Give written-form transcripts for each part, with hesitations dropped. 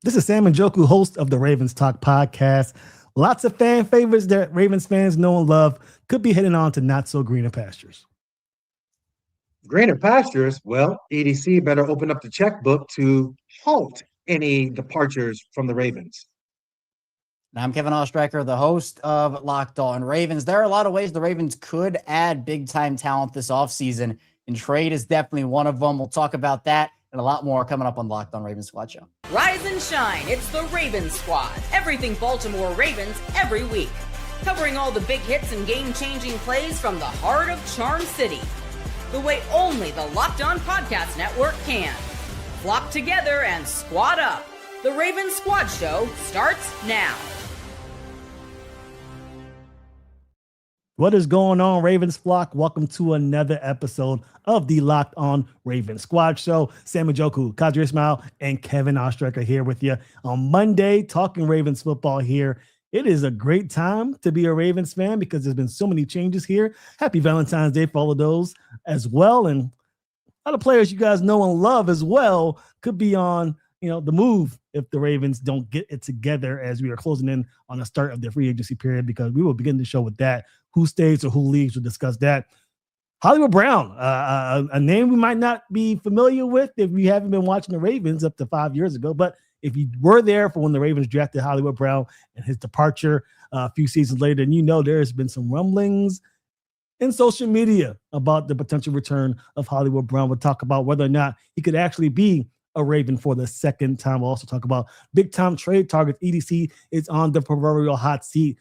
This is Sam and Joku, host of the Ravens Talk podcast. Lots of fan favorites that Ravens fans know and love could be heading on to not so greener pastures. Greener pastures, well, EDC better open up the checkbook to halt any departures from the Ravens. And I'm Kevin Oestreicher, the host of Locked On Ravens. There are a lot of ways the Ravens could add big-time talent this offseason, and trade is definitely one of them. We'll talk about that and a lot more coming up on Locked On Ravens Squad Show. Rise and shine, it's the Ravens Squad. Everything Baltimore Ravens every week. Covering all the big hits and game-changing plays from the heart of Charm City. The way only the Locked On Podcast Network can. Flock together and squad up. The Ravens Squad Show starts now. What is going on, Ravens flock? Welcome to another episode of the Locked On Ravens Squad Show. Sam Njoku, Kadri Ismail, and Kevin Oestreicher here with you on Monday, talking Ravens football here. It is a great time to be a Ravens fan because there's been so many changes here. Happy Valentine's Day for all of those as well. And a lot of players you guys know and love as well could be on the move if the Ravens don't get it together as we are closing in on the start of the free agency period, because we will begin the show with that. Who stays or who leaves? We'll discuss that. Hollywood Brown, a name we might not be familiar with if you haven't been watching the Ravens up to 5 years ago, but if you were there for when the Ravens drafted Hollywood Brown and his departure a few seasons later, then there's been some rumblings in social media about the potential return of Hollywood Brown. We'll talk about whether or not he could actually be a Raven for the second time. We'll also talk about big-time trade targets. EDC is on the proverbial hot seat.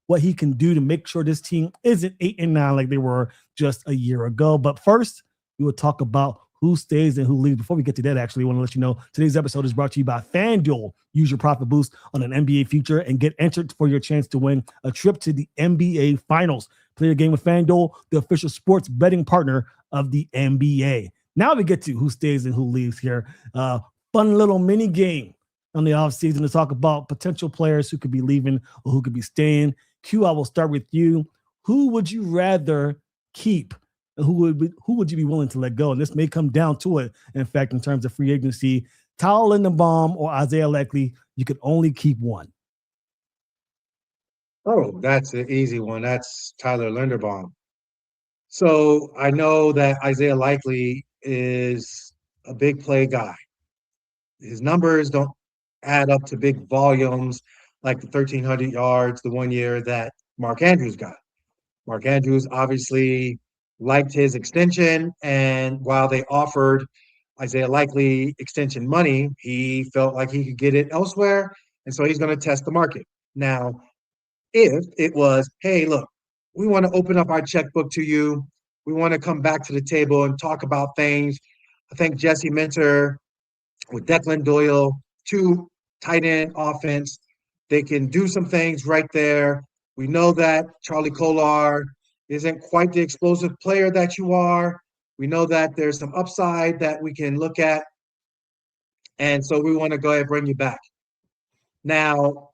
What he can do to make sure this team isn't 8-9 like they were just a year ago. But first, we will talk about who stays and who leaves. Before we get to that, actually, I want to let you know today's episode is brought to you by FanDuel. Use your profit boost on an NBA future and get entered for your chance to win a trip to the NBA Finals. Play your game with FanDuel, the official sports betting partner of the NBA. Now we get to who stays and who leaves here. Fun little mini game on the offseason to talk about potential players who could be leaving or who could be staying. Q, I will start with you. Who would you rather keep? And who would you be willing to let go? And this may come down to it, in fact, in terms of free agency. Tyler Linderbaum or Isaiah Likely, you could only keep one. Oh, that's an easy one. That's Tyler Linderbaum. So I know that Isaiah Likely is a big play guy. His numbers don't add up to big volumes like the 1,300 yards the one year that Mark Andrews got. Mark Andrews obviously liked his extension, and while they offered Isaiah Likely extension money, he felt like he could get it elsewhere, and so he's going to test the market. Now, if it was, hey, look, we want to open up our checkbook to you, we want to come back to the table and talk about things. I think Jesse Minter with Declan, Doyle, two tight end offense, they can do some things right there. We know that Charlie Kolar isn't quite the explosive player that you are. We know that there's some upside that we can look at. And so we want to go ahead and bring you back. Now,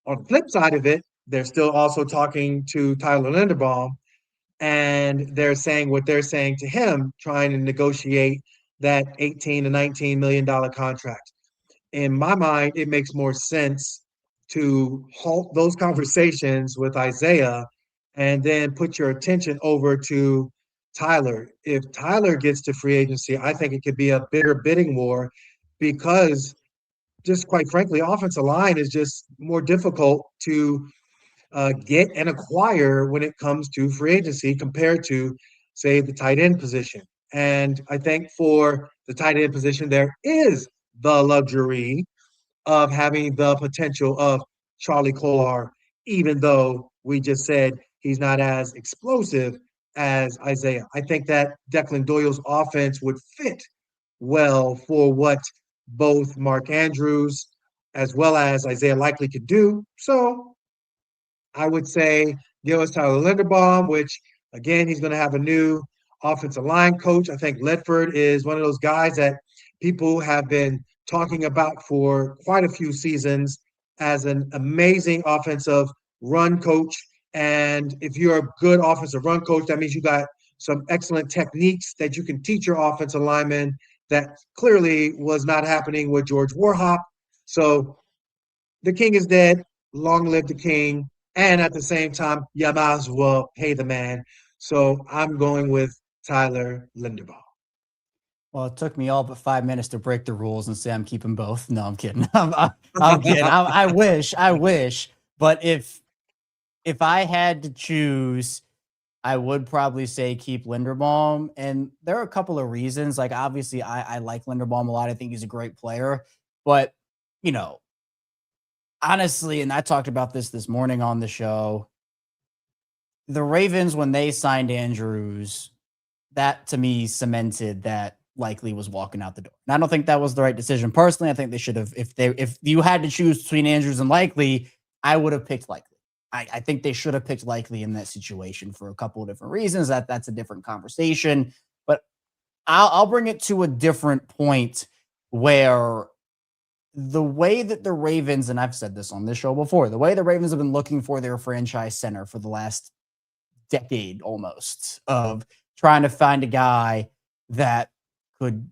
on the flip side of it, they're still also talking to Tyler Linderbaum, and they're saying what they're saying to him, trying to negotiate that $18 to $19 million contract. In my mind, it makes more sense to halt those conversations with Isaiah and then put your attention over to Tyler. If Tyler gets to free agency, I think it could be a bigger bidding war because, just quite frankly, offensive line is just more difficult to get and acquire when it comes to free agency compared to, say, the tight end position. And I think for the tight end position, there is the luxury of having the potential of Charlie Kolar, even though we just said he's not as explosive as Isaiah. I think that Declan Doyle's offense would fit well for what both Mark Andrews as well as Isaiah Likely could do. So I would say give us Tyler Linderbaum, which, again, he's going to have a new offensive line coach. I think Ledford is one of those guys that people have been talking about for quite a few seasons as an amazing offensive run coach. And if you're a good offensive run coach, that means you got some excellent techniques that you can teach your offensive linemen that clearly was not happening with George Warhop. So the king is dead. Long live the king. And at the same time, you might as well pay the man. So I'm going with Tyler Linderbaum. Well, it took me all but 5 minutes to break the rules and say I'm keeping both. No, I'm kidding. I'm kidding. I wish. But if I had to choose, I would probably say keep Linderbaum. And there are a couple of reasons. Like, obviously, I like Linderbaum a lot. I think he's a great player. But, honestly, and I talked about this morning on the show, the Ravens, when they signed Andrews, that to me cemented that Likely was walking out the door. And I don't think that was the right decision. Personally, I think they should have, if you had to choose between Andrews and Likely, I would have picked Likely. I think they should have picked Likely in that situation for a couple of different reasons. That's a different conversation. But I'll bring it to a different point where the way that the Ravens, and I've said this on this show before, the way the Ravens have been looking for their franchise center for the last decade almost, of trying to find a guy that could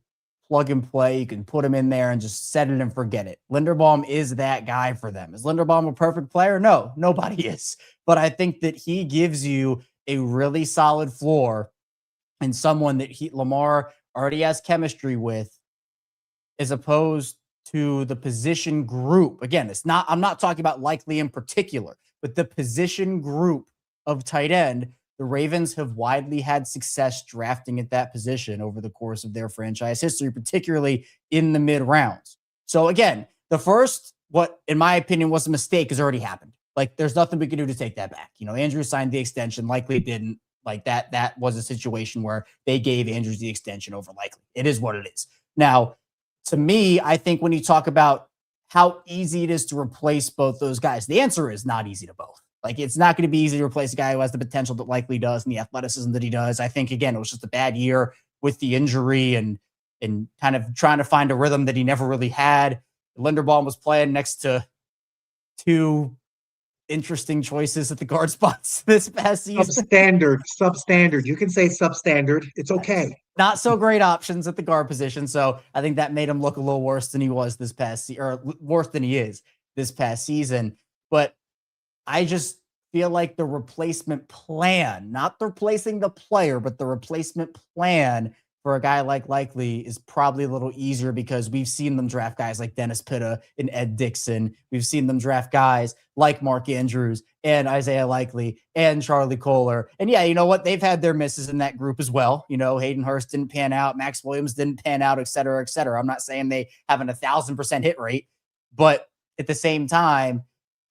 plug and play. You can put him in there and just set it and forget it. Linderbaum is that guy for them. Is Linderbaum a perfect player? No, nobody is. But I think that he gives you a really solid floor and someone that Lamar already has chemistry with, as opposed to the position group. Again, I'm not talking about Likely in particular, but the position group of tight end. The Ravens have widely had success drafting at that position over the course of their franchise history, particularly in the mid rounds. So again, the first, what in my opinion was a mistake, has already happened. Like, there's nothing we can do to take that back. Andrews signed the extension, Likely didn't. Like, that was a situation where they gave Andrews the extension over Likely. It is what it is. Now, to me, I think when you talk about how easy it is to replace both those guys, the answer is not easy to both. Like, it's not going to be easy to replace a guy who has the potential that Likely does and the athleticism that he does. I think, again, it was just a bad year with the injury and kind of trying to find a rhythm that he never really had. Linderbaum was playing next to two interesting choices at the guard spots this past season. Substandard. You can say substandard. It's okay. Not so great options at the guard position. So I think that made him look a little worse than he was this past season, or worse than he is this past season. But I just feel like the replacement plan, not the replacing the player, but the replacement plan for a guy like Likely is probably a little easier, because we've seen them draft guys like Dennis Pitta and Ed Dixon. We've seen them draft guys like Mark Andrews and Isaiah Likely and Charlie Kohler. And yeah, you know what? They've had their misses in that group as well. Hayden Hurst didn't pan out. Max Williams didn't pan out, et cetera, et cetera. I'm not saying they have an 1,000% hit rate, but at the same time,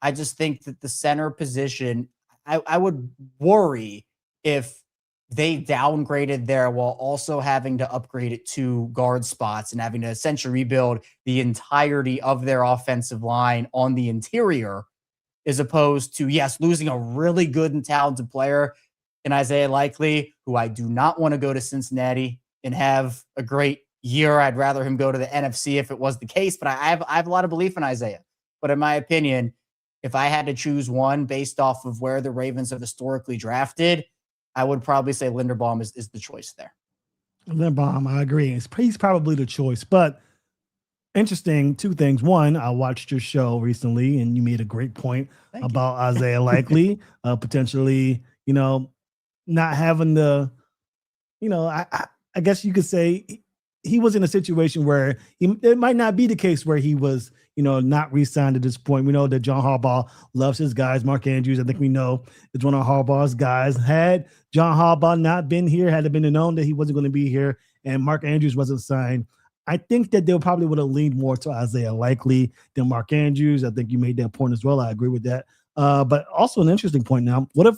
I just think that the center position, I would worry if they downgraded there while also having to upgrade it to guard spots and having to essentially rebuild the entirety of their offensive line on the interior, as opposed to, yes, losing a really good and talented player in Isaiah Likely, who I do not want to go to Cincinnati and have a great year. I'd rather him go to the NFC if it was the case, but I have a lot of belief in Isaiah. But in my opinion, if I had to choose one based off of where the Ravens have historically drafted, I would probably say Linderbaum is the choice there. Linderbaum, I agree. He's probably the choice. But interesting, two things. One, I watched your show recently, and you made a great point about Isaiah Likely potentially, not having the, I guess you could say he was in a situation where it might not be the case where he was, not re-signed at this point. We know that John Harbaugh loves his guys. Mark Andrews, I think we know, is one of Harbaugh's guys. Had John Harbaugh not been here, had it been known that he wasn't going to be here, and Mark Andrews wasn't signed, I think that they probably would have leaned more to Isaiah Likely than Mark Andrews. I think you made that point as well. I agree with that. But also an interesting point now. What if,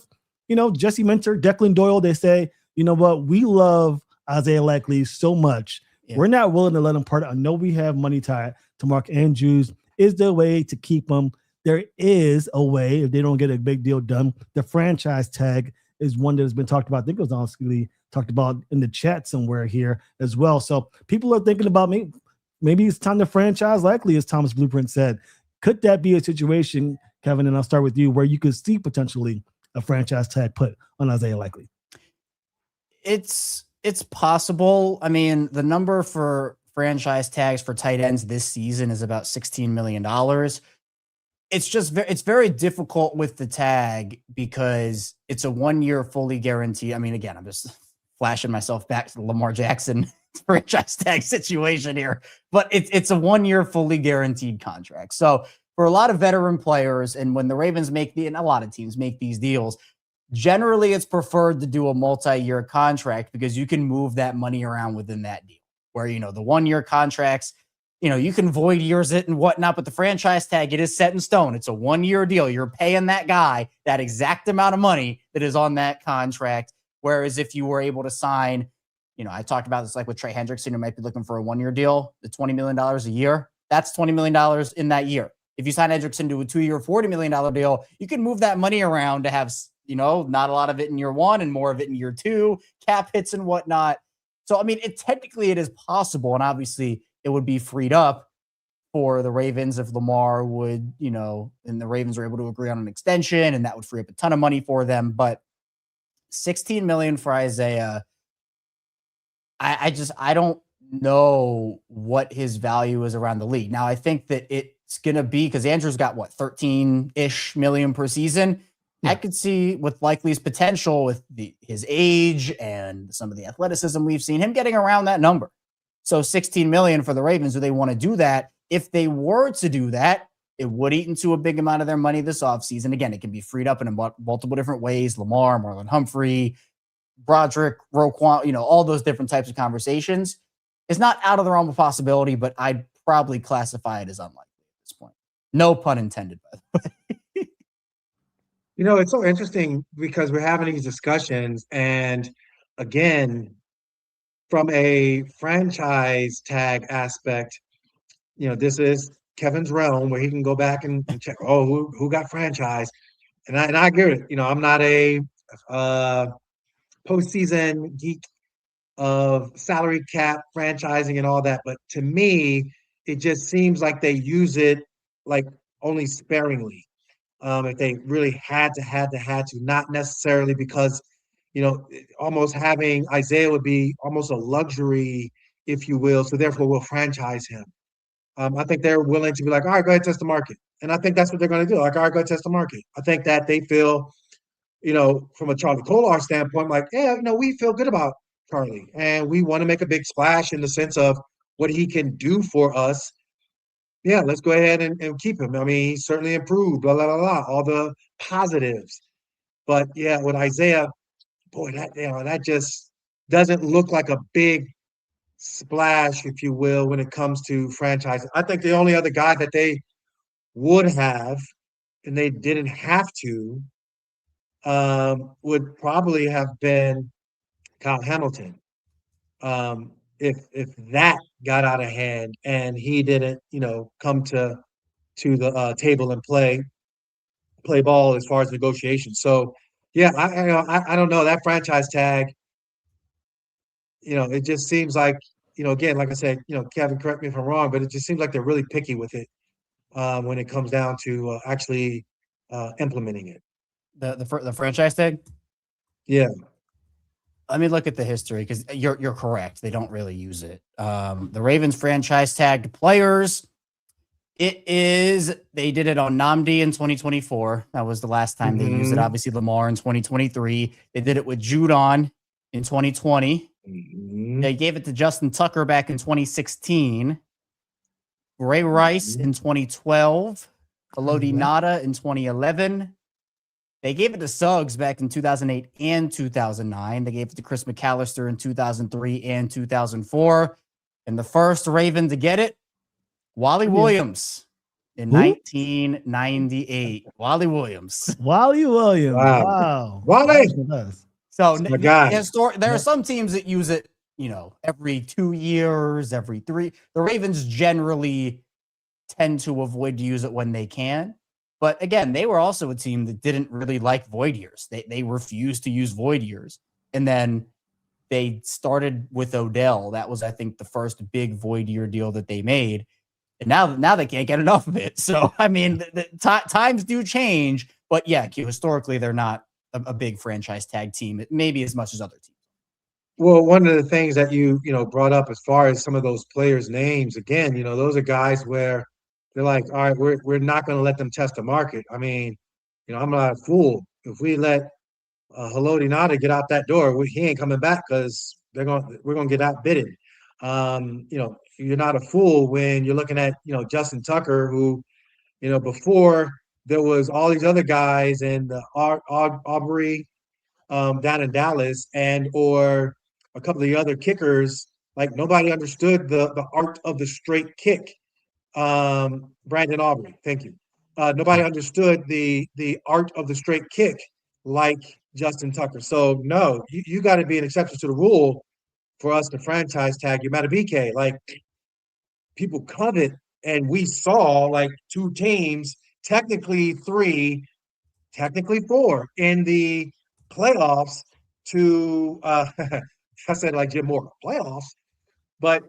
Jesse Minter, Declan Doyle, they say, you know what, we love Isaiah Likely so much. Yeah. We're not willing to let him part. I know we have money tied to Mark Andrews. Is there a way to keep him? There is a way if they don't get a big deal done. The franchise tag is one that has been talked about. I think it was honestly talked about in the chat somewhere here as well. So people are thinking about maybe it's time to franchise Likely, as Thomas Blueprint said. Could that be a situation, Kevin, and I'll start with you, where you could see potentially a franchise tag put on Isaiah Likely? It's possible. I mean, the number for franchise tags for tight ends this season is about $16 million. It's just it's very difficult with the tag because it's a 1 year fully guaranteed. I mean, again, I'm just flashing myself back to the Lamar Jackson franchise tag situation here, but it's a 1 year fully guaranteed contract. So for a lot of veteran players, and when the Ravens and a lot of teams make these deals, generally it's preferred to do a multi-year contract because you can move that money around within that deal. Where, the 1 year contracts, you can void years it and whatnot, but the franchise tag, it is set in stone. It's a 1 year deal. You're paying that guy that exact amount of money that is on that contract. Whereas if you were able to sign, I talked about this like with Trey Hendrickson, who might be looking for a 1 year deal, the $20 million a year, that's $20 million in that year. If you sign Hendrickson to a 2 year, $40 million deal, you can move that money around to have, not a lot of it in year one and more of it in year two, cap hits and whatnot. So, I mean, technically it is possible. And obviously it would be freed up for the Ravens if Lamar would, and the Ravens are able to agree on an extension, and that would free up a ton of money for them. But $16 million for Isaiah, I don't know what his value is around the league. Now, I think that it's going to be, because Andrew's got 13-ish million per season. Yeah. I could see with Likely's potential with his age and some of the athleticism we've seen, him getting around that number. So 16 million for the Ravens. Do they want to do that? If they were to do that, it would eat into a big amount of their money this offseason. Again, it can be freed up in multiple different ways. Lamar, Marlon Humphrey, Broderick, Roquan, all those different types of conversations. It's not out of the realm of possibility, but I'd probably classify it as unlikely at this point. No pun intended, by the way. It's so interesting because we're having these discussions, and again, from a franchise tag aspect, this is Kevin's realm where he can go back and check, who got franchise. And I agree with it. I'm not a postseason geek of salary cap, franchising, and all that. But to me, it just seems like they use it like only sparingly. If they really had to, not necessarily because, almost having Isaiah would be almost a luxury, if you will. So therefore, we'll franchise him. I think they're willing to be like, all right, go ahead, test the market. And I think that's what they're going to do. Like, all right, go ahead, test the market. I think that they feel, from a Charlie Kolar standpoint, like, yeah, we feel good about Charlie. And we want to make a big splash in the sense of what he can do for us. Yeah, let's go ahead and keep him. I mean, he's certainly improved, blah, blah, blah, blah, all the positives. But, yeah, with Isaiah, boy, that just doesn't look like a big splash, if you will, when it comes to franchising. I think the only other guy that they would have, and they didn't have to, would probably have been Kyle Hamilton. If that got out of hand and he didn't, come to the table and play ball as far as negotiations. So, yeah, I don't know, that franchise tag. It just seems like, again, like I said, Kevin, correct me if I'm wrong, but it just seems like they're really picky with it when it comes down to actually implementing it. The franchise tag? Yeah. Let me look at the history because you're correct. They don't really use it. The Ravens franchise tagged players. They did it on Namdi in 2024. That was the last time they used it. Obviously, Lamar in 2023. They did it with Judon in 2020. They gave it to Justin Tucker back in 2016. Ray Rice in 2012. Elodie Nada in 2011. They gave it to Suggs back in 2008 and 2009. They gave it to Chris McAllister in 2003 and 2004. And the first Raven to get it, Wally Williams in 1998. Wally Williams. Wow. Wally. So there are some teams that use it, every 2 years, every 3. The Ravens generally tend to avoid to use it when they can. But again, they were also a team that didn't really like void years. They refused to use void years. And then they started with Odell. That was, I think, the first big void year deal that they made. And now they can't get enough of it. So, I mean, times do change. But yeah, historically, they're not a big franchise tag team, maybe as much as other teams. Well, one of the things that you brought up as far as some of those players' names, again, those are guys where they're like, all right, we're not going to let them test the market. I mean, I'm not a fool. If we let Haloti Nada get out that door, he ain't coming back because we're gonna get outbidded. You're not a fool when you're looking at Justin Tucker, who before there was all these other guys and the Aubrey down in Dallas or a couple of the other kickers, like nobody understood the art of the straight kick. Brandon Aubrey, thank you. Nobody understood the art of the straight kick like Justin Tucker. So no, you got to be an exception to the rule for us to franchise tag you. Matabike, like people covet, and we saw like 2 teams, technically 3, technically 4 in the playoffs to I said like Jim Moore playoffs, but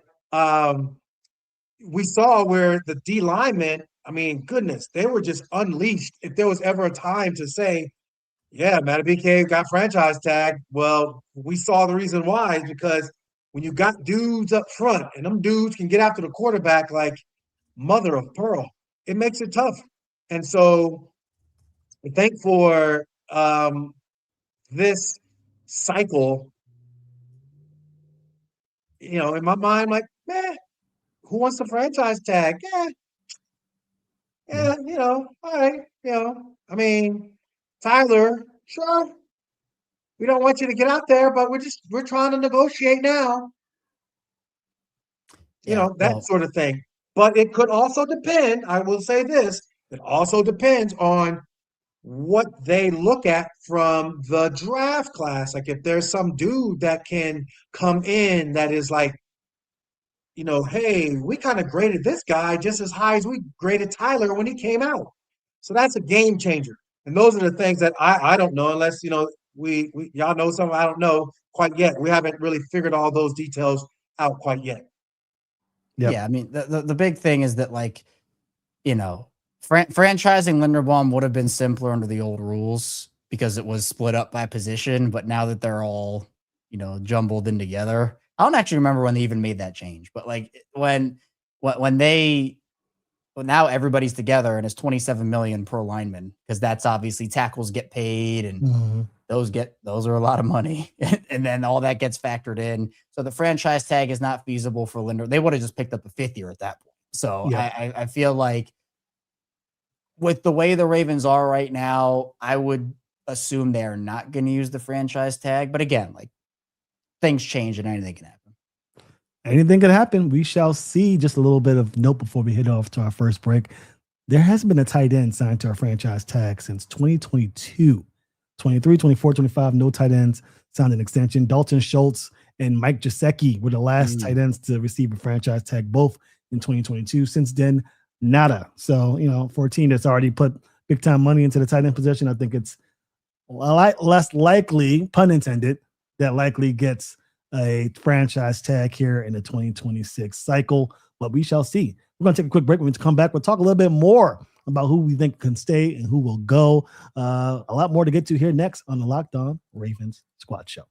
we saw where the D linemen, I mean, goodness, they were just unleashed. If there was ever a time to say, yeah, Matabike got franchise tag, well, we saw the reason why is because when you got dudes up front and them dudes can get after the quarterback like mother of pearl, it makes it tough. And so I think for this cycle, in my mind, like, who wants the franchise tag? Yeah, all right, I mean, Tyler, sure. We don't want you to get out there, but we're trying to negotiate now. That sort of thing. But it could also depend, I will say this, it also depends on what they look at from the draft class. Like if there's some dude that can come in that is like, hey, we kind of graded this guy just as high as we graded Tyler when he came out. So that's a game changer. And those are the things that I don't know unless, we y'all know something I don't know quite yet. We haven't really figured all those details out quite yet. Yep. Yeah, I mean, the big thing is that, like, franchising Linderbaum would have been simpler under the old rules because it was split up by position. But now that they're all, jumbled in together, I don't actually remember when they even made that change. But like when now everybody's together and it's $27 million per lineman because that's obviously tackles get paid and those are a lot of money and then all that gets factored in. So the franchise tag is not feasible for Linder. They would have just picked up a 5th-year at that point. So yeah. I feel like with the way the Ravens are right now, I would assume they're not going to use the franchise tag. But again, like things change and anything can happen. Anything could happen. We shall see. Just a little bit of note before we head off to our first break. There hasn't been a tight end signed to our franchise tag since 2022. 23, 24, 25, no tight ends signed an extension. Dalton Schultz and Mike Gesicki were the last tight ends to receive a franchise tag, both in 2022. Since then, nada. So, for a team that's already put big time money into the tight end position, I think it's less likely, pun intended, that likely gets a franchise tag here in the 2026 cycle, but we shall see. We're going to take a quick break. When we come back, we'll talk a little bit more about who we think can stay and who will go. A lot more to get to here next on the Locked On Ravens Squad Show.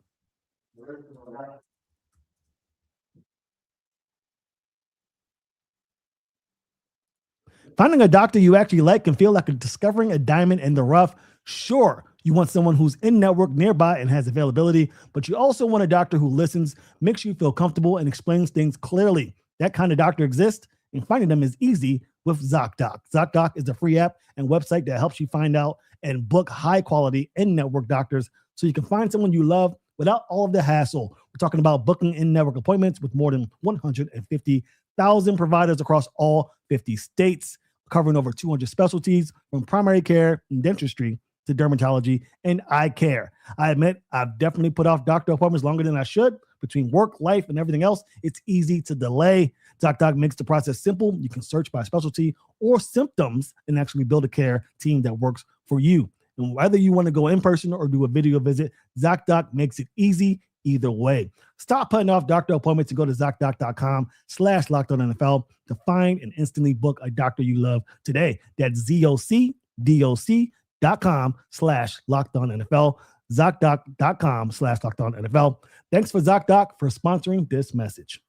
Finding a doctor you actually like can feel like discovering a diamond in the rough. Sure, you want someone who's in-network, nearby, and has availability, but you also want a doctor who listens, makes you feel comfortable, and explains things clearly. That kind of doctor exists, and finding them is easy with ZocDoc. ZocDoc is a free app and website that helps you find out and book high-quality in-network doctors so you can find someone you love without all of the hassle. We're talking about booking in-network appointments with more than 150,000 providers across all 50 states, covering over 200 specialties from primary care and dentistry to dermatology and eye care. I admit I've definitely put off doctor appointments longer than I should. Between work, life, and everything else, it's easy to delay. ZocDoc makes the process simple. You can search by specialty or symptoms and actually build a care team that works for you. And whether you want to go in person or do a video visit, ZocDoc makes it easy either way. Stop putting off doctor appointments and go to ZocDoc.com/LockedOnNFL to find and instantly book a doctor you love today. That's ZocDoc.com/LockedOnNFL. ZocDoc.com/LockedOnNFL. Thanks for ZocDoc for sponsoring this message.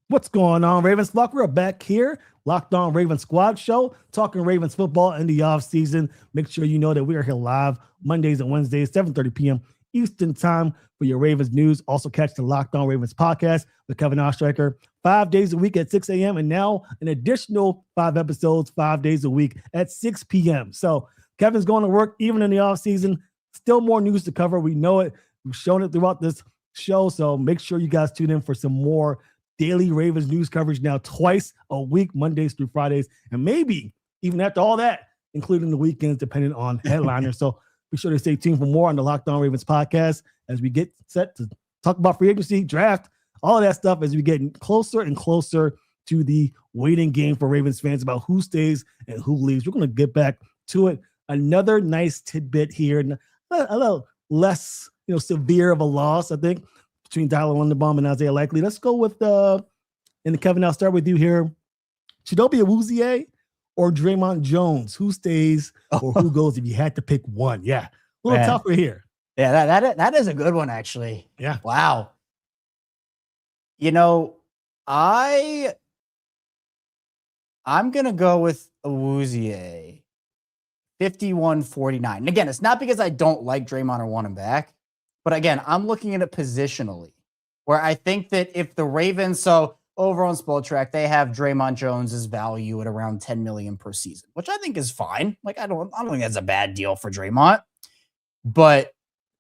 What's going on, Ravens flock? We're back here, Locked On Ravens Squad Show, talking Ravens football in the offseason. Make sure you know that we are here live Mondays and Wednesdays, 7:30 p.m. Eastern Time for your Ravens news. Also catch the Locked On Ravens podcast with Kevin Oestreicher 5 days a week at 6 a.m. and now an additional 5 episodes 5 days a week at 6 p.m. So Kevin's going to work even in the offseason. Still more news to cover. We know it. We've shown it throughout this show. So make sure you guys tune in for some more daily Ravens news coverage now twice a week, Mondays through Fridays, and maybe even after all that, including the weekends, depending on headliners. So be sure to stay tuned for more on the Locked On Ravens podcast as we get set to talk about free agency, draft, all of that stuff as we get closer and closer to the waiting game for Ravens fans about who stays and who leaves. We're going to get back to it. Another nice tidbit here, a little less severe of a loss, I think, between Tyler Linderbaum and Isaiah Likely. Let's go with and Kevin, I'll start with you here. Chidobe Awuzie or Draymond Jones? Who stays or who goes if you had to pick one? Yeah, a little tougher here. Yeah, that is a good one, actually. Yeah. Wow. I'm going to go with Awuzie, 51-49. And again, it's not because I don't like Draymond or want him back. But again, I'm looking at it positionally, where I think that if the Ravens, so over on Spotrac, they have Draymond Jones's value at around $10 million per season, which I think is fine. Like, I don't think that's a bad deal for Draymond. But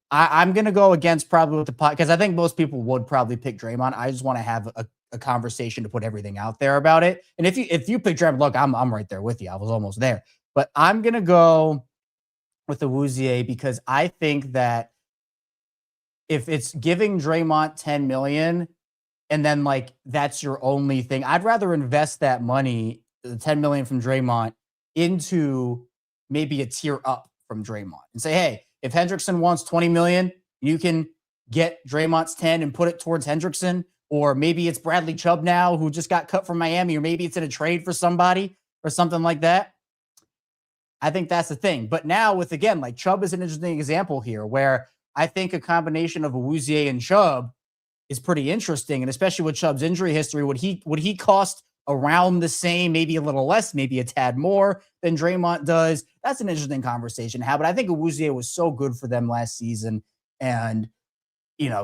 I'm going to go against probably with the pot, because I think most people would probably pick Draymond. I just want to have a conversation to put everything out there about it. And if you pick Draymond, look, I'm right there with you. I was almost there. But I'm going to go with the Awuzie because I think that if it's giving Draymond $10 million and then like that's your only thing, I'd rather invest that money, the $10 million from Draymond, into maybe a tier up from Draymond and say, hey, if Hendrickson wants $20 million, you can get Draymond's 10 and put it towards Hendrickson. Or maybe it's Bradley Chubb now who just got cut from Miami, or maybe it's in a trade for somebody or something like that. I think that's the thing. But now with, again, like Chubb is an interesting example here where I think a combination of Awuzie and Chubb is pretty interesting. And especially with Chubb's injury history, would he cost around the same, maybe a little less, maybe a tad more than Draymond does? That's an interesting conversation to have. But I think Awuzie was so good for them last season. And,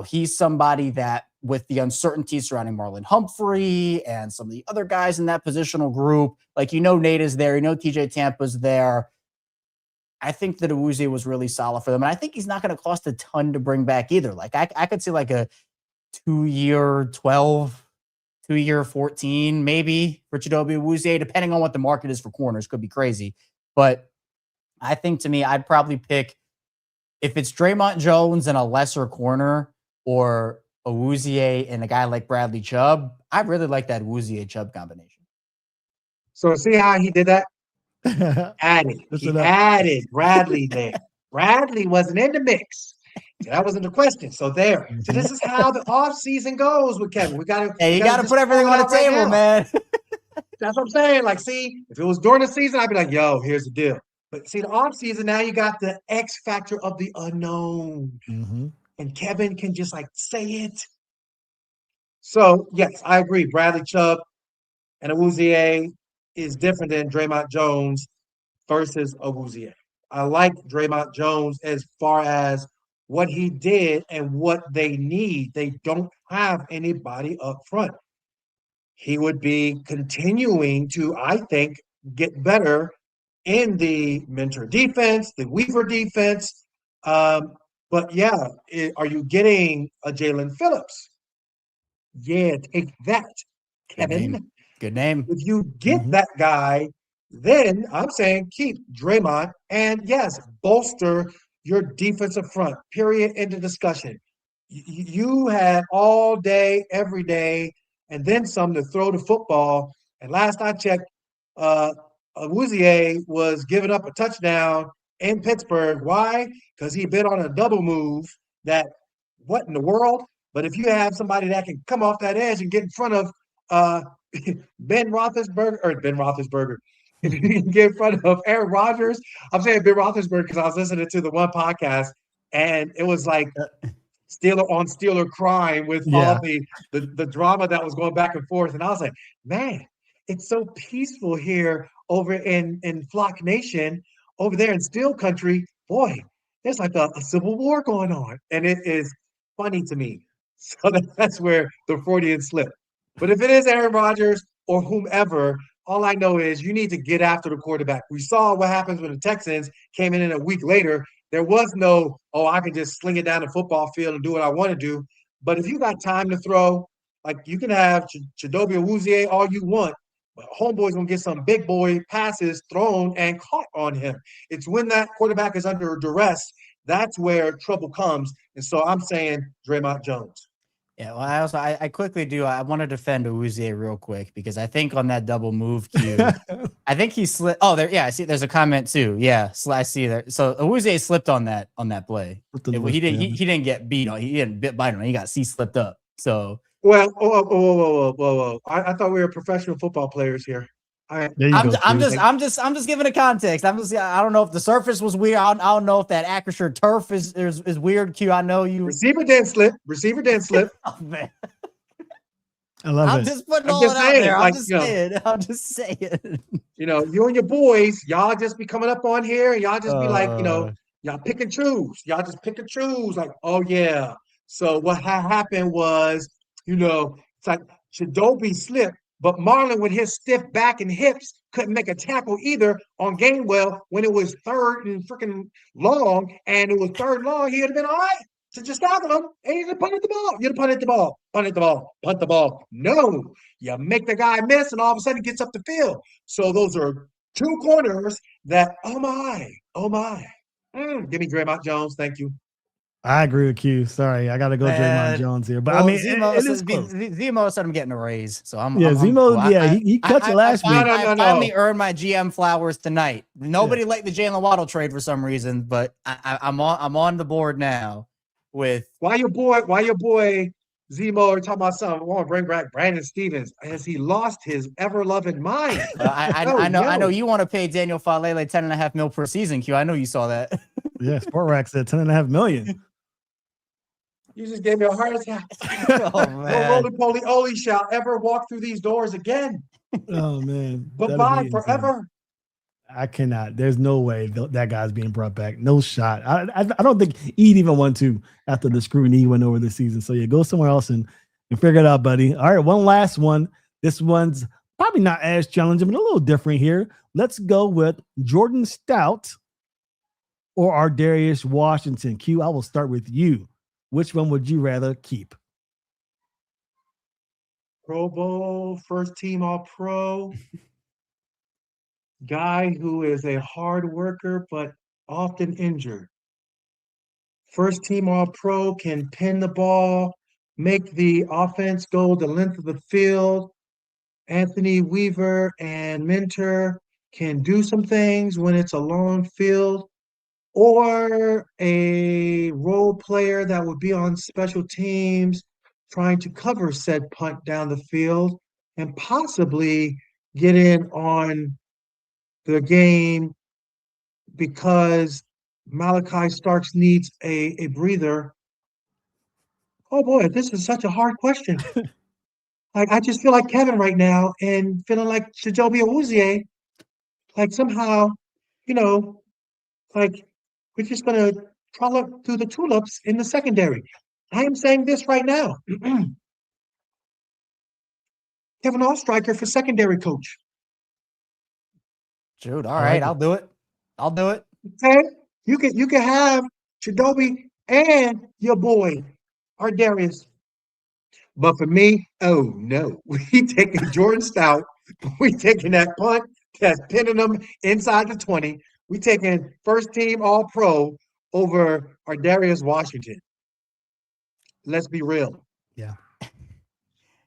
he's somebody that with the uncertainty surrounding Marlon Humphrey and some of the other guys in that positional group, like, Nate is there, TJ Tampa's there. I think that Awuzie was really solid for them. And I think he's not going to cost a ton to bring back either. Like I could see like a 2-year 12, 2-year 14, maybe for Chidobe Awuzie, depending on what the market is for corners. Could be crazy. But I think to me, I'd probably pick, if it's Draymond Jones and a lesser corner or Awuzie and a guy like Bradley Chubb, I really like that Awuzie-Chubb combination. So see how he did that? Added Bradley there. Bradley wasn't in the mix. So that wasn't the question. So there. So this is how the offseason goes with Kevin. You got to put everything on the table, man. That's what I'm saying. Like, see, if it was during the season, I'd be like, yo, here's the deal. But see, the offseason, now you got the X factor of the unknown. Mm-hmm. And Kevin can just like say it. So yes, I agree. Bradley Chubb and Awuzie is different than Draymond Jones versus Awuzie. I like Draymond Jones as far as what he did and what they need. They don't have anybody up front. He would be continuing to, I think, get better in the mentor defense, the Weaver defense. But yeah, are you getting a Jalen Phillips? Yeah, take that, Kevin. Good name. If you get that guy, then I'm saying keep Draymond and, yes, bolster your defensive front, period, end of discussion. You had all day, every day, and then some to throw the football. And last I checked, Awuzie was giving up a touchdown in Pittsburgh. Why? Because he bid on a double move that, what in the world? But if you have somebody that can come off that edge and get in front of Ben Roethlisberger, if you can get in front of Aaron Rodgers, I'm saying Ben Roethlisberger because I was listening to the one podcast and it was like Steeler on Steeler crime with all the drama that was going back and forth. And I was like, man, it's so peaceful here over in Flock Nation, over there in Steel Country. Boy, there's like a civil war going on. And it is funny to me. So that's where the Freudian slip. But if it is Aaron Rodgers or whomever, all I know is you need to get after the quarterback. We saw what happens when the Texans came in a week later. There was no, oh, I can just sling it down the football field and do what I want to do. But if you got time to throw, like you can have Chidobe Awuzie all you want, but homeboy's going to get some big boy passes thrown and caught on him. It's when that quarterback is under duress, that's where trouble comes. And so I'm saying Draymond Jones. Yeah, well, I quickly do. I want to defend Awuzie real quick because I think on that double move cue, I think he slipped. Oh, there. Yeah, I see. There's a comment too. Yeah, I see there. So Awuzie slipped on that play. He didn't get beat on. He didn't bite on. He got slipped up. So well, whoa. I thought we were professional football players here. I'm just giving a context. I don't know if the surface was weird. I don't know if that Acrisure turf is weird. Q, I know you. Receiver didn't slip. Oh man, I love it. I'm just putting all it out there. I'm just saying. You know, you and your boys, y'all just be coming up on here, and y'all just be like, y'all pick and choose. Y'all just pick and choose. Like, oh yeah. So what happened was, it's like Chidobe slipped. But Marlon, with his stiff back and hips, couldn't make a tackle either on Gainwell when it was third and freaking long. And it was third long. He would have been all right to just tackle him. And he just punted the ball. You'd have punted the ball. Punt the ball. No. You make the guy miss, and all of a sudden he gets up the field. So those are two corners that, oh my. Give me Draymond Jones. Thank you. I agree with you. Sorry, I got to go Draymond Jones here. But Zemo said I'm getting a raise, so I'm Zemo. Cool. He cut you last week. I finally earned my GM flowers tonight. Nobody liked the Jalen Waddle trade for some reason, but I'm on the board now. With why your boy Zemo are talking about something. I want to bring back Brandon Stevens. Has he lost his ever loving mind? I know you want to pay Daniel Falele $10.5 million per season. Q, I know you saw that. Yeah, Sport Rack said $10.5 million. You just gave me a heart attack. Oh, man. No roly-poly shall ever walk through these doors again. Oh, man. Bye-bye forever. I cannot. There's no way that guy's being brought back. No shot. I don't think he'd even want to after the scrutiny he went over this season. So, yeah, go somewhere else and figure it out, buddy. All right, one last one. This one's probably not as challenging, but a little different here. Let's go with Jordan Stout or Ardarius Washington. Q, I will start with you. Which one would you rather keep? Pro Bowl, first team All-Pro. Guy who is a hard worker but often injured. First team All-Pro, can pin the ball, make the offense go the length of the field. Anthony Weaver and Mentor can do some things when it's a long field. Or a role player that would be on special teams trying to cover said punt down the field and possibly get in on the game because Malachi Starks needs a breather. Oh boy, this is such a hard question. I just feel like Kevin right now and feeling like Chidobe Awuzie, like somehow, like we're just going to trollop through the tulips in the secondary. I am saying this right now. Kevin Oestreicher for secondary coach. Dude, all right, I'll do it. Okay, you can have Chidobe and your boy Ardarius. But for me, oh no, we taking Jordan Stout. We taking that punt that's pinning them inside the 20. We taking first team All-Pro over Ardarius Washington. Let's be real. Yeah.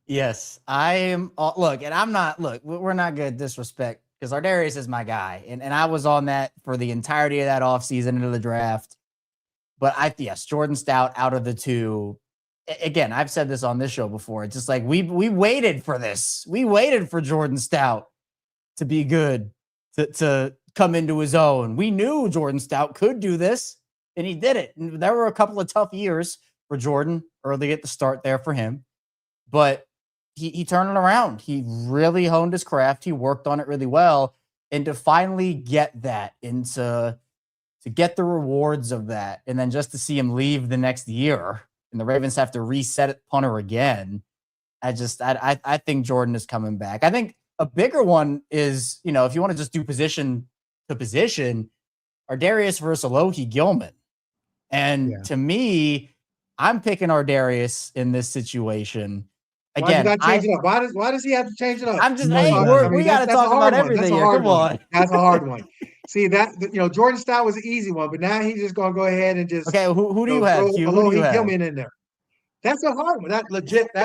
Yes, I am. Look, and I'm not. Look, we're not going to disrespect because Ardarius is my guy, and I was on that for the entirety of that offseason into the draft. But yes, Jordan Stout out of the two. Again, I've said this on this show before. It's just like we waited for this. We waited for Jordan Stout to be good to come into his own. We knew Jordan Stout could do this, and he did it. And there were a couple of tough years for Jordan early at the start there for him, but he turned it around. He really honed his craft. He worked on it really well, and to finally get that into to get the rewards of that, and then just to see him leave the next year, and the Ravens have to reset it punter again. I think Jordan is coming back. I think a bigger one is, if you want to just do position to position, Ardarius versus Alohi Gilman. And to me, I'm picking Ardarius in this situation. Again, why does he have to change it up? I'm just saying, we got to talk about everything here. Come on. That's a hard one. See, Jordan Stout was an easy one, but now he's just going to go ahead and just. Okay, who do you have? Who do you have? Gilman in there. That's a hard one. That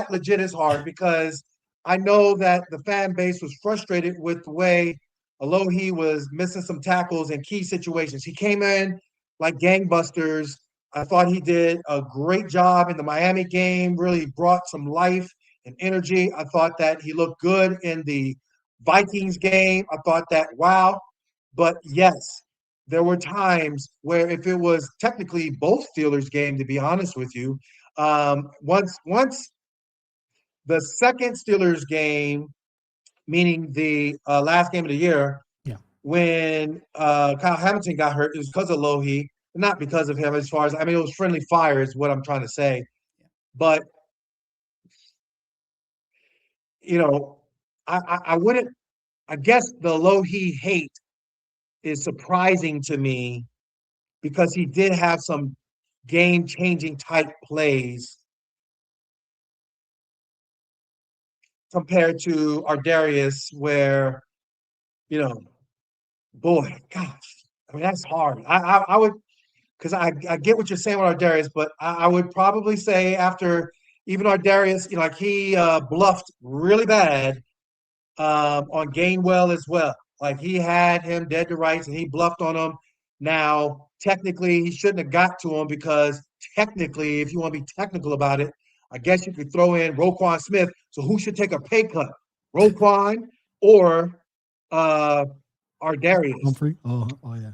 legit is hard, because I know that the fan base was frustrated with the way Alohi was missing some tackles in key situations. He came in like gangbusters. I thought he did a great job in the Miami game, really brought some life and energy. I thought that he looked good in the Vikings game. I thought that, wow. But yes, there were times where, if it was technically both Steelers game, to be honest with you, once the second Steelers game, meaning the last game of the year, when Kyle Hamilton got hurt, it was because of Alohi, not because of him. It was friendly fire is what I'm trying to say. But I guess the Alohi hate is surprising to me, because he did have some game-changing type plays compared to Ardarius, where, boy, gosh, that's hard. I would, because I get what you're saying with Ardarius, but I would probably say, after even Ardarius, he bluffed really bad on Gainwell as well. Like, he had him dead to rights, and he bluffed on him. Now, technically, he shouldn't have got to him, because technically, if you want to be technical about it, I guess you could throw in Roquan Smith. So who should take a pay cut, Roquan or Ardarius? Humphrey? Oh yeah.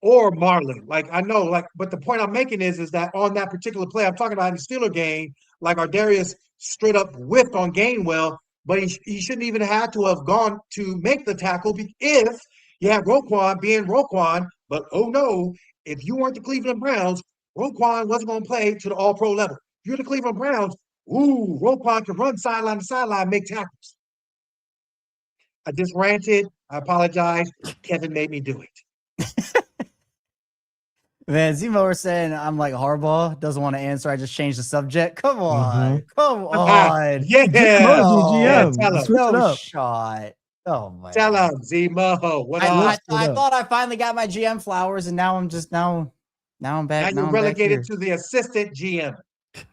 Or Marlon. I know, but the point I'm making is that on that particular play I'm talking about in the Steeler game, Ardarius straight up whipped on Gainwell, but he shouldn't even have to have gone to make the tackle, if you have Roquan being Roquan. But oh no, if you weren't the Cleveland Browns, Roquan wasn't going to play to the All-Pro level. If you're the Cleveland Browns, Roquan can run sideline to sideline, make tackles. I just ranted. I apologize. Kevin made me do it. Man, Zemo was saying I'm like Harbaugh, doesn't want to answer. I just changed the subject. Come on. Come on. Yeah. Tell him. Shot. Oh my. Tell him, Zemo. I thought I finally got my GM flowers, and now I'm back. Now you're relegated to the assistant GM.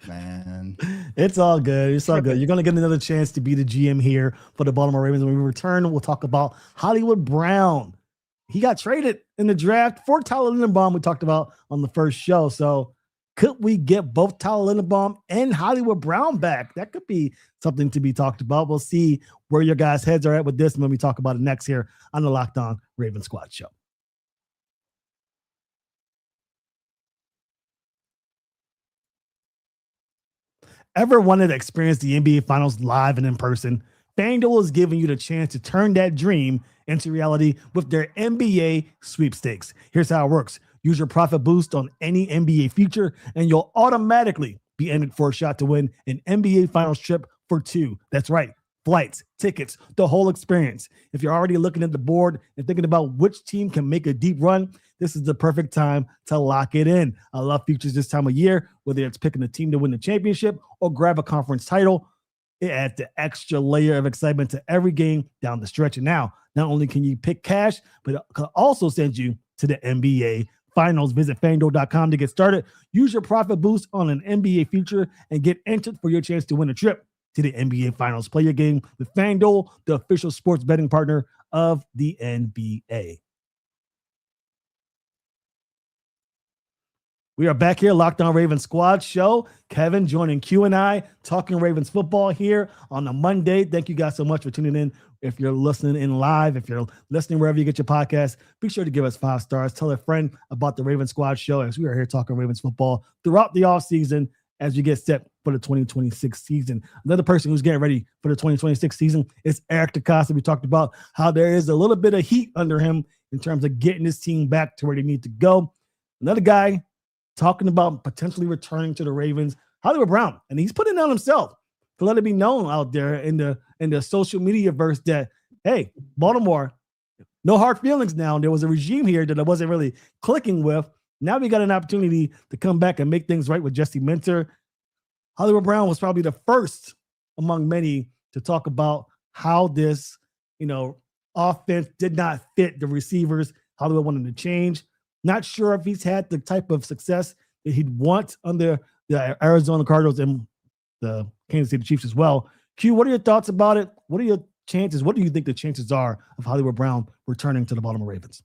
Man, it's all good. It's all good. You're going to get another chance to be the GM here for the Baltimore Ravens. When we return, we'll talk about Hollywood Brown. He got traded in the draft for Tyler Linderbaum, we talked about on the first show. So could we get both Tyler Linderbaum and Hollywood Brown back? That could be something to be talked about. We'll see where your guys' heads are at with this when we talk about it next here on the Locked On Ravens Squad Show. Ever wanted to experience the NBA Finals live and in person? FanDuel is giving you the chance to turn that dream into reality with their NBA sweepstakes. Here's how it works. Use your profit boost on any NBA future, and you'll automatically be entered for a shot to win an NBA Finals trip for two. That's right. Flights, tickets, the whole experience. If you're already looking at the board and thinking about which team can make a deep run, this is the perfect time to lock it in. I love futures this time of year, whether it's picking a team to win the championship or grab a conference title. It adds the extra layer of excitement to every game down the stretch. And now, not only can you pick cash, but it can also send you to the NBA Finals. Visit FanDuel.com to get started. Use your profit boost on an NBA future and get entered for your chance to win a trip to the NBA Finals. Play your game with FanDuel, the official sports betting partner of the NBA. We are back here, Locked On Ravens Squad Show. Kevin joining Q and I, talking Ravens football here on a Monday. Thank you guys so much for tuning in. If you're listening in live, if you're listening wherever you get your podcast, be sure to give us 5 stars. Tell a friend about the Ravens Squad Show as we are here talking Ravens football throughout the offseason as we get set for the 2026 season. Another person who's getting ready for the 2026 season is Eric DeCosta. We talked about how there is a little bit of heat under him in terms of getting this team back to where they need to go. Another guy talking about potentially returning to the Ravens, Hollywood Brown, and he's putting it on himself to let it be known out there in the social media verse that, hey, Baltimore, no hard feelings now. There was a regime here that I wasn't really clicking with. Now we got an opportunity to come back and make things right with Jesse Minter. Hollywood Brown was probably the first among many to talk about how this, offense did not fit the receivers. Hollywood wanted to change. Not sure if he's had the type of success that he'd want under the Arizona Cardinals and the Kansas City Chiefs as well. Q, what are your thoughts about it? What are your chances? What do you think the chances are of Hollywood Brown returning to the Baltimore Ravens?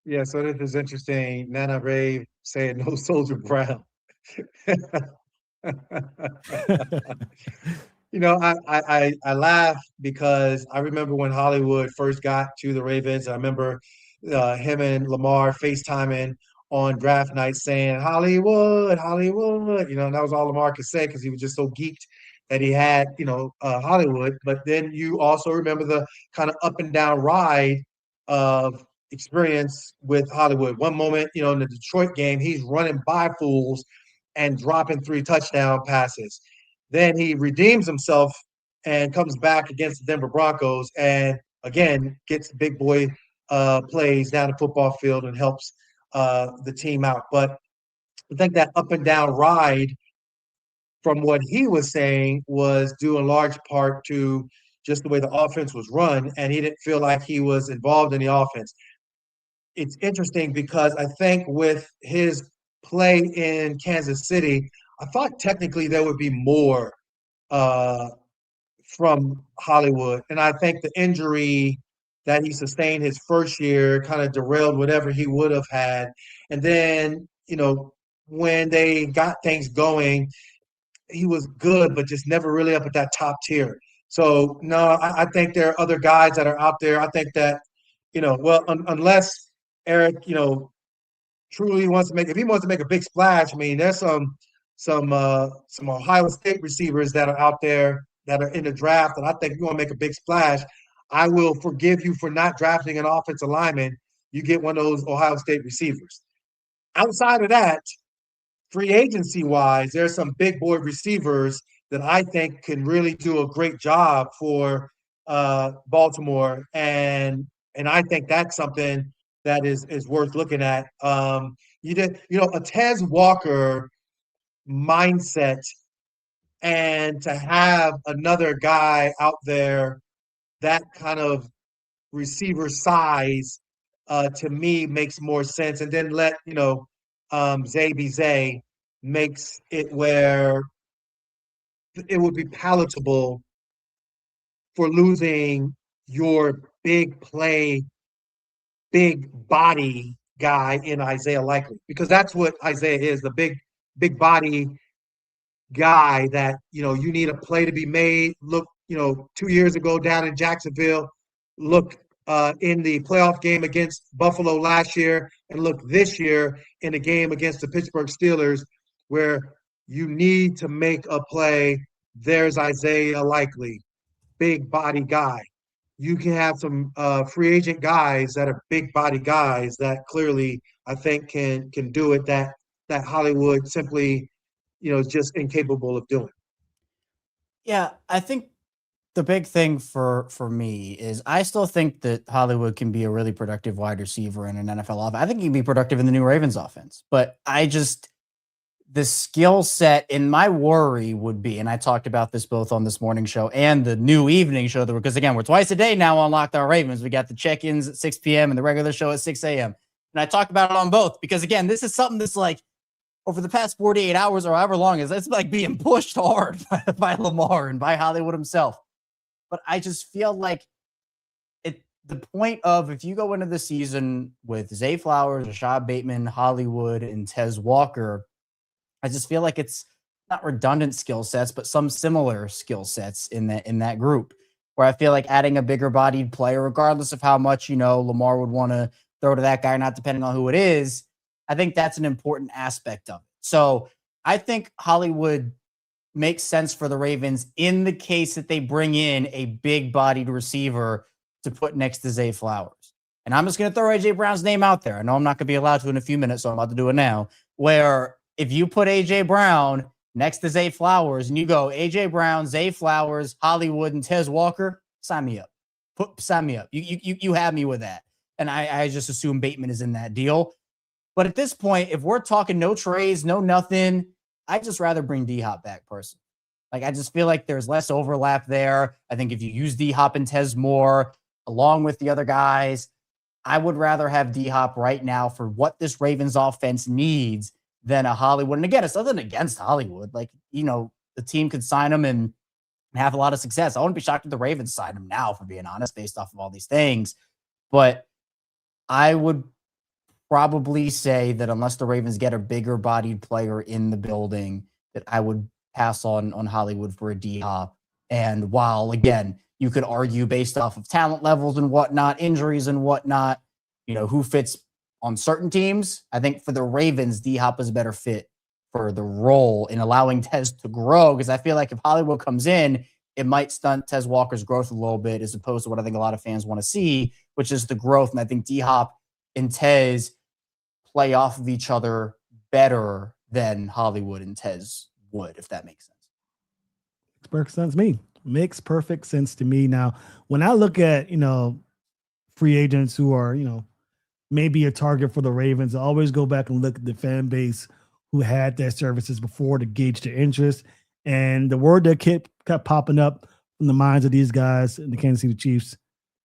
Yeah, so this is interesting. Nana Rave saying no Soldier Brown. I laugh because I remember when Hollywood first got to the Ravens. I remember him and Lamar FaceTiming on draft night saying, Hollywood, Hollywood. And that was all Lamar could say because he was just so geeked that he had, Hollywood. But then you also remember the kind of up and down ride of experience with Hollywood. One moment, in the Detroit game, he's running by fools and dropping 3 touchdown passes. Then he redeems himself and comes back against the Denver Broncos and, again, gets big boy plays down the football field and helps the team out. But I think that up and down ride, from what he was saying, was due in large part to just the way the offense was run, and he didn't feel like he was involved in the offense. It's interesting because I think with his play in Kansas City, I thought technically there would be more from Hollywood. And I think the injury that he sustained his first year kind of derailed whatever he would have had. And then, when they got things going, he was good, but just never really up at that top tier. So, no, I think there are other guys that are out there. I think that, unless Eric, truly wants to if he wants to make a big splash, I mean, there's some Ohio State receivers that are out there that are in the draft, and I think if you want to make a big splash, I will forgive you for not drafting an offensive lineman. You get one of those Ohio State receivers. Outside of that, free agency-wise, there's some big boy receivers that I think can really do a great job for Baltimore, and I think that's something that is worth looking at. A Tez Walker mindset, and to have another guy out there that kind of receiver size, to me makes more sense. And then let Zay be Zay makes it where it would be palatable for losing your big play, big body guy in Isaiah Likely, because that's what Isaiah is, the big body guy that, you need a play to be made. Look, 2 years ago down in Jacksonville, look in the playoff game against Buffalo last year, and look this year in the game against the Pittsburgh Steelers, where you need to make a play. There's Isaiah Likely, big body guy. You can have some free agent guys that are big body guys that clearly I think can do it that Hollywood simply, is just incapable of doing. Yeah, I think the big thing for me is I still think that Hollywood can be a really productive wide receiver in an NFL offense. I think he can be productive in the new Ravens offense, but the skill set, and my worry would be, and I talked about this both on this morning show and the new evening show, because again, we're twice a day now on Locked On Ravens. We got the check-ins at 6 p.m. and the regular show at 6 a.m. And I talked about it on both because, again, this is something that's like over the past 48 hours or however long it's like being pushed hard by Lamar and by Hollywood himself. But I just feel like the point of if you go into the season with Zay Flowers, Rashad Bateman, Hollywood, and Tez Walker, I just feel like it's not redundant skill sets, but some similar skill sets in that group, where I feel like adding a bigger bodied player, regardless of how much, Lamar would want to throw to that guy, not depending on who it is, I think that's an important aspect of it. So I think Hollywood makes sense for the Ravens in the case that they bring in a big bodied receiver to put next to Zay Flowers. And I'm just going to throw AJ Brown's name out there. I know I'm not going to be allowed to in a few minutes, so I'm about to do it now, where if you put AJ Brown next to Zay Flowers and you go AJ Brown, Zay Flowers, Hollywood, and Tez Walker, sign me up. Sign me up. You have me with that. And I just assume Bateman is in that deal. But at this point, if we're talking no trades, no nothing, I'd just rather bring D-Hop back personally. Like, I just feel like there's less overlap there. I think if you use D-Hop and Tez more, along with the other guys, I would rather have D-Hop right now for what this Ravens offense needs than a Hollywood. And again, it's nothing against Hollywood. Like, the team could sign him and have a lot of success. I wouldn't be shocked if the Ravens signed him now, for being honest, based off of all these things. But I would probably say that unless the Ravens get a bigger bodied player in the building, that I would pass on Hollywood for a D-Hop. And while, again, you could argue based off of talent levels and whatnot, injuries and whatnot, who fits on certain teams, I think for the Ravens, D-Hop is a better fit for the role in allowing Tez to grow, because I feel like if Hollywood comes in, it might stunt Tez Walker's growth a little bit, as opposed to what I think a lot of fans want to see, which is the growth. And I think D-Hop and Tez play off of each other better than Hollywood and Tez would, if that makes sense. Makes perfect sense to me. Now, when I look at, free agents who are, maybe a target for the Ravens, I always go back and look at the fan base who had their services before to gauge their interest. And the word that kept popping up from the minds of these guys in the Kansas City Chiefs,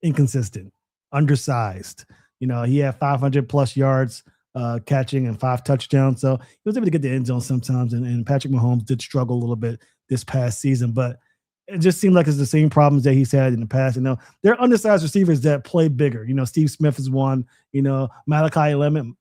inconsistent, undersized. He had 500 plus yards catching and 5 touchdowns. So he was able to get the end zone sometimes. And Patrick Mahomes did struggle a little bit this past season, but it just seemed like it's the same problems that he's had in the past. They're undersized receivers that play bigger. Steve Smith is one, Malachi Lemon,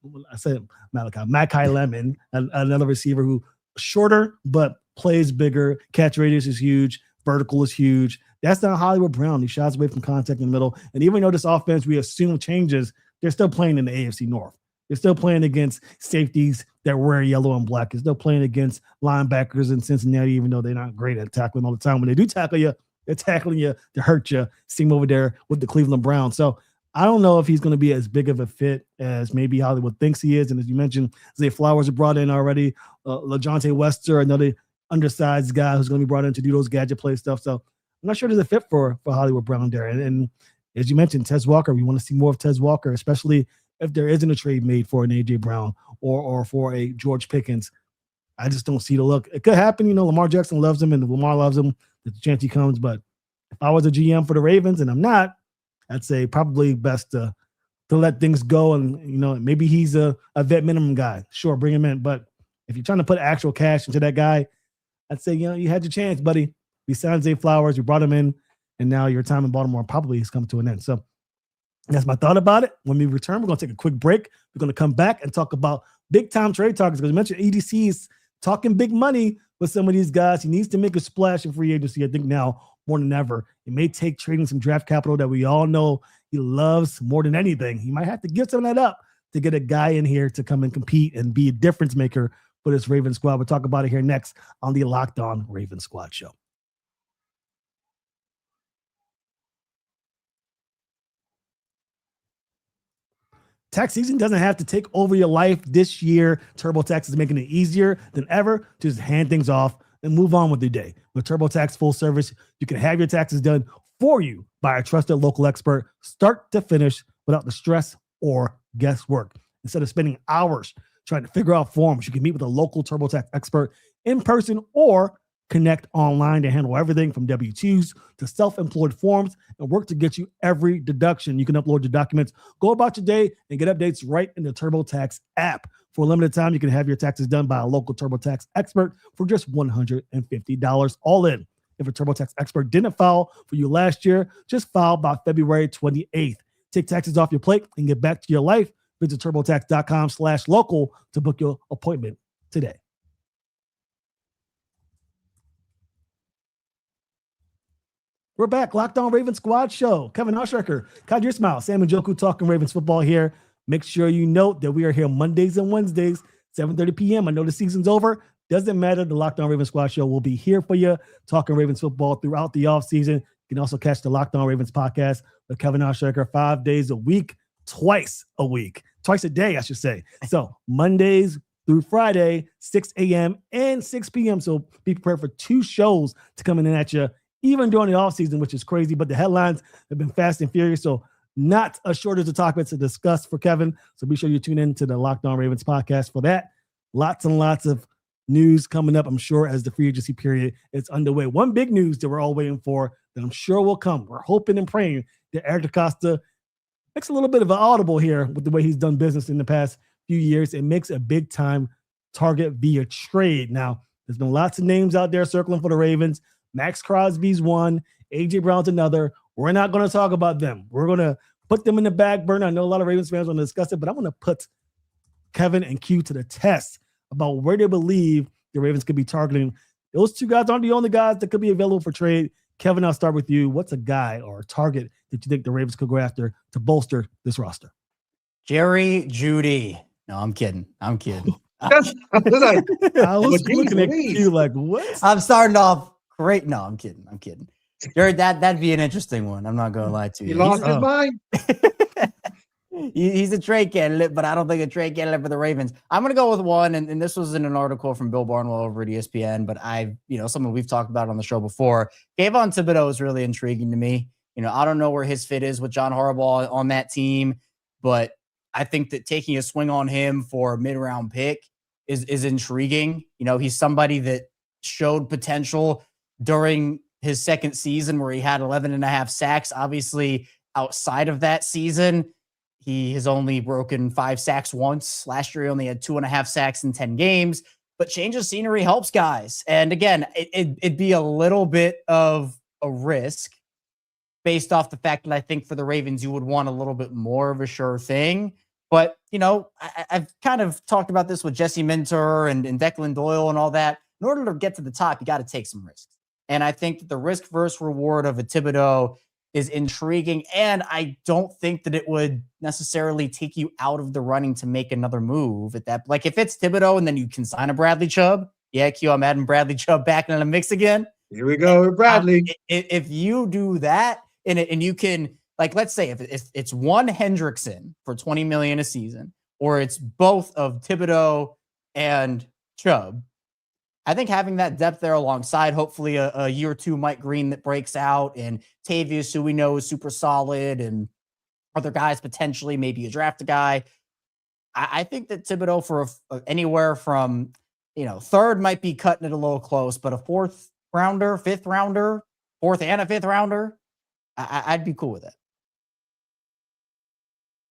another receiver who shorter, but plays bigger. Catch radius is huge. Vertical is huge. That's not Hollywood Brown. He shots away from contact in the middle. And even though this offense we assume changes, they're still playing in the AFC North. They're still playing against safeties that wear yellow and black. They're still playing against linebackers in Cincinnati, even though they're not great at tackling all the time. When they do tackle you, they're tackling you to hurt you. Same over there with the Cleveland Browns. So I don't know if he's going to be as big of a fit as maybe Hollywood thinks he is. And as you mentioned, Zay Flowers are brought in already. LaJohntay Wester, another undersized guy who's going to be brought in to do those gadget play stuff. So I'm not sure there's a fit for Hollywood Brown there. And as you mentioned, Tez Walker, we want to see more of Tez Walker, especially if there isn't a trade made for an A.J. Brown or for a George Pickens. I just don't see the look. It could happen. Lamar Jackson loves him and Lamar loves him. There's a chance he comes. But if I was a GM for the Ravens, and I'm not, I'd say probably best to let things go. And, maybe he's a vet minimum guy. Sure, bring him in. But if you're trying to put actual cash into that guy, I'd say, you had your chance, buddy. We signed Zay Flowers. We brought him in. And now your time in Baltimore probably has come to an end. So that's my thought about it. When we return, we're going to take a quick break. We're going to come back and talk about big-time trade targets, because we mentioned EDC is talking big money with some of these guys. He needs to make a splash in free agency, I think, now more than ever. It may take trading some draft capital that we all know he loves more than anything. He might have to give some of that up to get a guy in here to come and compete and be a difference maker for this Ravens squad. We'll talk about it here next on the Locked On Ravens Squad Show. Tax season doesn't have to take over your life this year. TurboTax is making it easier than ever to just hand things off and move on with your day. With TurboTax full service, you can have your taxes done for you by a trusted local expert, start to finish, without the stress or guesswork. Instead of spending hours trying to figure out forms, you can meet with a local TurboTax expert in person or connect online to handle everything from W-2s to self-employed forms and work to get you every deduction. You can upload your documents, go about your day, and get updates right in the TurboTax app. For a limited time, you can have your taxes done by a local TurboTax expert for just $150 all in. If a TurboTax expert didn't file for you last year, just file by February 28th. Take taxes off your plate and get back to your life. Visit TurboTax.com/local to book your appointment today. We're back. Locked On Ravens Squad Show. Kevin Oestreicher, Kadir Ismail, Sam and Joku talking Ravens football here. Make sure you note that we are here Mondays and Wednesdays, 7:30 p.m. I know the season's over. Doesn't matter. The Locked On Ravens Squad Show will be here for you, talking Ravens football throughout the offseason. You can also catch the Locked On Ravens podcast with Kevin Oestreicher 5 days a week, twice a day, I should say. So Mondays through Friday, 6 a.m. and 6 p.m. So be prepared for 2 shows to come in at you, even during the offseason, which is crazy. But the headlines have been fast and furious. So not a shortage of topics to discuss for Kevin. So be sure you tune in to the Locked On Ravens podcast for that. Lots and lots of news coming up, I'm sure, as the free agency period is underway. One big news that we're all waiting for that I'm sure will come. We're hoping and praying that Eric DeCosta makes a little bit of an audible here with the way he's done business in the past few years. It makes a big time target via trade. Now, there's been lots of names out there circling for the Ravens. Max Crosby's one, AJ Brown's another. We're not going to talk about them. We're going to put them in the back burner. I know a lot of Ravens fans want to discuss it, but I'm going to put Kevin and Q to the test about where they believe the Ravens could be targeting. Those 2 guys aren't the only guys that could be available for trade. Kevin, I'll start with you. What's a guy or a target that you think the Ravens could go after to bolster this roster? Jerry Jeudy. No, I'm kidding. I was looking at you like, what? I'm starting off great. No, I'm kidding. Jerry, that'd be an interesting one. I'm not going to lie to you. He lost his mind. He's a trade candidate, but I don't think a trade candidate for the Ravens. I'm going to go with one, and this was in an article from Bill Barnwell over at ESPN, but something we've talked about on the show before. Kayvon Thibodeau is really intriguing to me. I don't know where his fit is with John Harbaugh on that team, but I think that taking a swing on him for a mid-round pick is intriguing. He's somebody that showed potential during his second season where he had 11.5 sacks. Obviously, outside of that season, he has only broken 5 sacks once. Last year, he only had 2.5 sacks in 10 games. But change of scenery helps guys. And again, it'd be a little bit of a risk based off the fact that I think for the Ravens, you would want a little bit more of a sure thing. But, I've kind of talked about this with Jesse Minter and Declan Doyle and all that. In order to get to the top, you got to take some risks. And I think that the risk versus reward of a Thibodeau is intriguing. And I don't think that it would necessarily take you out of the running to make another move at that. Like if it's Thibodeau and then you can sign a Bradley Chubb. Yeah, Q, I'm adding Bradley Chubb back in the mix again. Here we go with Bradley. If you do that and you can, like, let's say if it's one Hendrickson for $20 million a season, or it's both of Thibodeau and Chubb, I think having that depth there alongside, hopefully a year or two Mike Green that breaks out, and Tavius, who we know is super solid, and other guys potentially, maybe a draft a guy. I think that Thibodeau for anywhere from, third might be cutting it a little close, but a 4th rounder, 5th rounder, 4th and a 5th rounder, I'd be cool with it.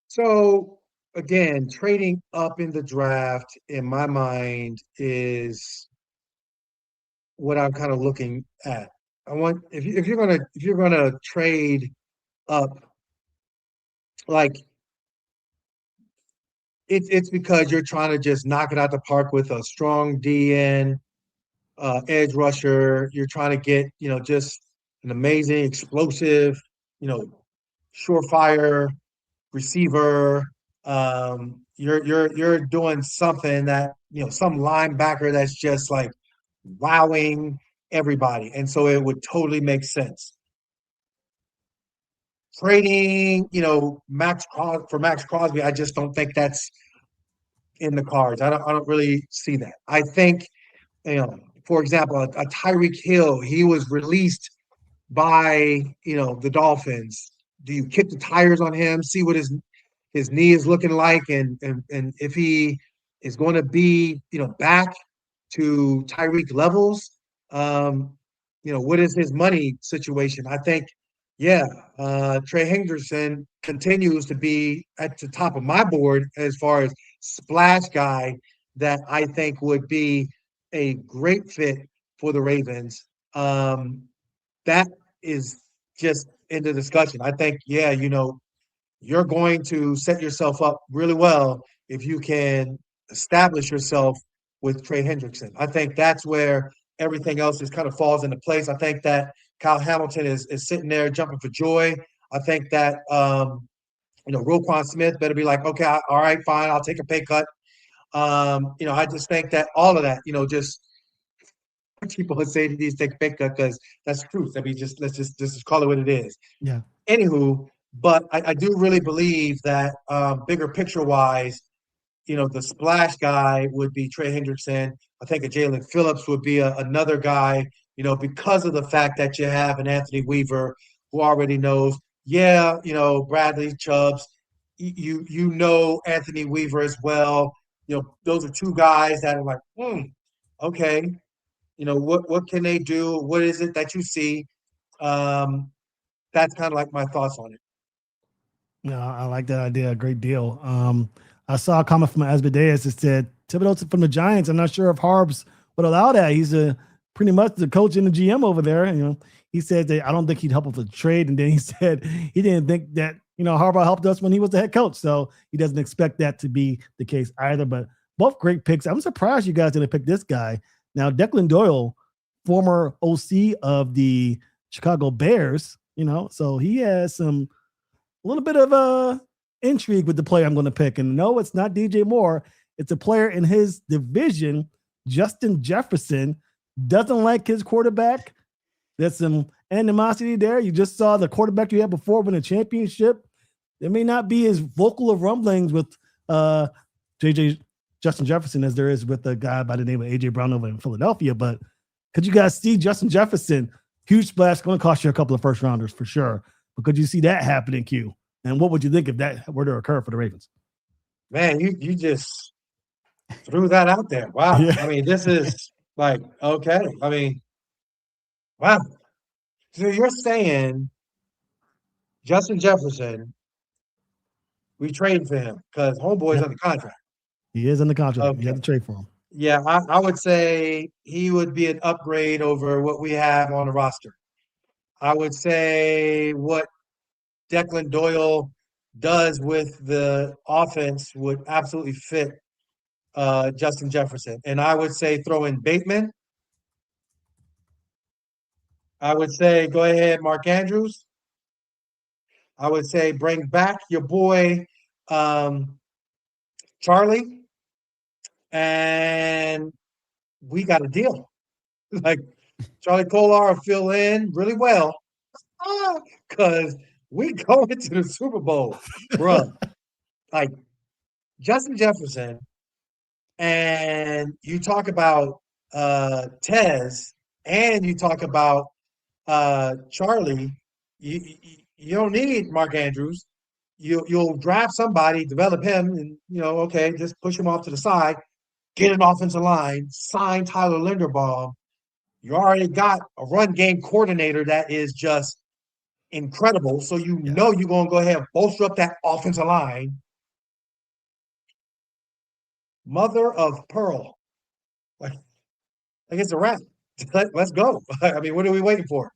So again, trading up in the draft in my mind is what I'm kind of looking at. I want if you're gonna trade up, like it's because you're trying to just knock it out the park with a strong DN, edge rusher. You're trying to get just an amazing, explosive, surefire receiver. You're doing something that some linebacker that's just like wowing everybody, and so it would totally make sense. Trading, Max Crosby, I just don't think that's in the cards. I don't really see that. I think, for example, a Tyreek Hill, he was released by the Dolphins. Do you kick the tires on him? See what his knee is looking like, and if he is going to be back to Tyreek levels. What is his money situation? I think, Trey Hendrickson continues to be at the top of my board as far as splash guy that I think would be a great fit for the Ravens. That is just in the discussion. I think, you you're going to set yourself up really well if you can establish yourself with Trey Hendrickson. I think that's where everything else just kind of falls into place. I think that Kyle Hamilton is sitting there jumping for joy. I think that Roquan Smith better be like, okay, all right, fine, I'll take a pay cut. I just think that all of that, just people would say these take a pay cut because that's the truth. I mean, let's just call it what it is. Yeah. Anywho, but I do really believe that bigger picture wise, the splash guy would be Trey Hendrickson. I think a Jalen Phillips would be another guy, because of the fact that you have an Anthony Weaver who already knows, Bradley Chubbs, Anthony Weaver as well. Those are two guys that are like, okay, what can they do? What is it that you see? That's kind of like my thoughts on it. Yeah, I like that idea a great deal. I saw a comment from Asmodeus that said Thibodeau from the Giants. I'm not sure if Harbs would allow that. He's pretty much the coach and the GM over there. He said that I don't think he'd help with the trade, and then he said he didn't think that Harbaugh helped us when he was the head coach, so he doesn't expect that to be the case either. But both great picks. I'm surprised you guys didn't pick this guy. Now Declan Doyle, former OC of the Chicago Bears, so he has a little bit of intrigue with the player I'm going to pick. And no, it's not DJ Moore. It's a player in his division, Justin Jefferson. Doesn't like his quarterback. There's some animosity there. You just saw the quarterback you had before win a championship. There may not be as vocal of rumblings with Justin Jefferson as there is with a guy by the name of A.J. Brown over in Philadelphia. But could you guys see Justin Jefferson? Huge splash, going to cost you a couple of first rounders for sure. But could you see that happening, Q? And what would you think if that were to occur for the Ravens? Man, you just threw that out there. Wow. Yeah. I mean, this is like, okay. I mean, wow. So you're saying Justin Jefferson, we trade for him because homeboy's under contract. He is under contract. Okay. You have to trade for him. Yeah, I would say he would be an upgrade over what we have on the roster. I would say what Declan Doyle does with the offense would absolutely fit Justin Jefferson. And I would say throw in Bateman. I would say go ahead, Mark Andrews. I would say bring back your boy Charlie. And we got a deal. Like Charlie Kolar will fill in really well because we going to the Super Bowl, bro. Like Justin Jefferson, and you talk about Tez, and you talk about Charlie. You don't need Mark Andrews. You'll draft somebody, develop him, and okay, just push him off to the side. Get an offensive line, sign Tyler Linderbaum. You already got a run game coordinator that is just incredible. So know you're going to go ahead and bolster up that offensive line. Mother of pearl. Like it's a wrap. Let's go. I mean, what are we waiting for?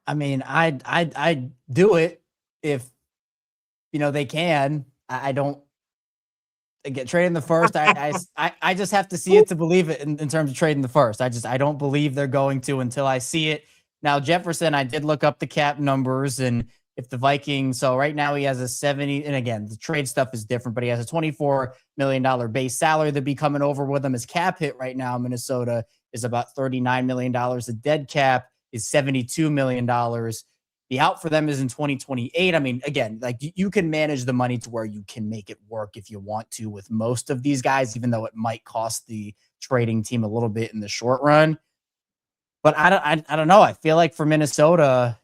I mean, I'd do it if, they can. I don't. Get trading the first. I just have to see it to believe it in terms of trading the first. I don't believe they're going to until I see it. Now, Jefferson, I did look up the cap numbers, and if the Vikings, so right now he has a 70, and again, the trade stuff is different, but he has a $24 million base salary that'd be coming over with him. His cap hit right now in Minnesota is about $39 million. The dead cap is $72 million. The out for them is in 2028. I mean, again, like you can manage the money to where you can make it work if you want to with most of these guys, even though it might cost the trading team a little bit in the short run. But I don't know. I feel like for Minnesota,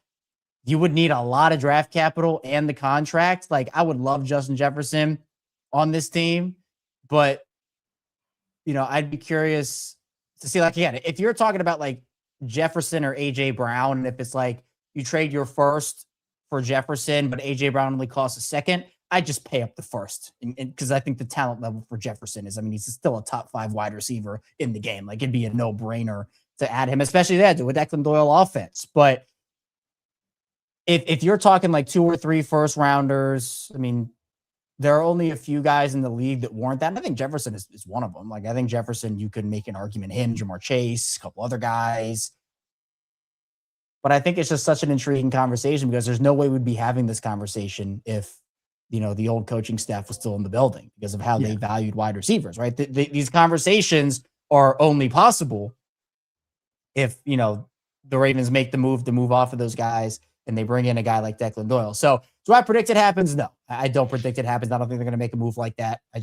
you would need a lot of draft capital and the contract. Like I would love Justin Jefferson on this team, but I'd be curious to see, like, again, if you're talking about like Jefferson or AJ Brown, and if it's like, you trade your first for Jefferson, but A.J. Brown only costs a second, I just pay up the first. Because I think the talent level for Jefferson is, he's still a top 5 wide receiver in the game. Like, it'd be a no-brainer to add him, especially that to a Declan Doyle offense. But if you're talking like 2 or 3 first rounders, I mean, there are only a few guys in the league that warrant that. And I think Jefferson is one of them. Like, I think Jefferson, you could make an argument, him, Jamar Chase, a couple other guys. But I think it's just such an intriguing conversation because there's no way we'd be having this conversation if, the old coaching staff was still in the building because of how they valued wide receivers, right? These conversations are only possible if, the Ravens make the move off of those guys and they bring in a guy like Declan Doyle. So do I predict it happens? No, I don't predict it happens. I don't think they're going to make a move like that. I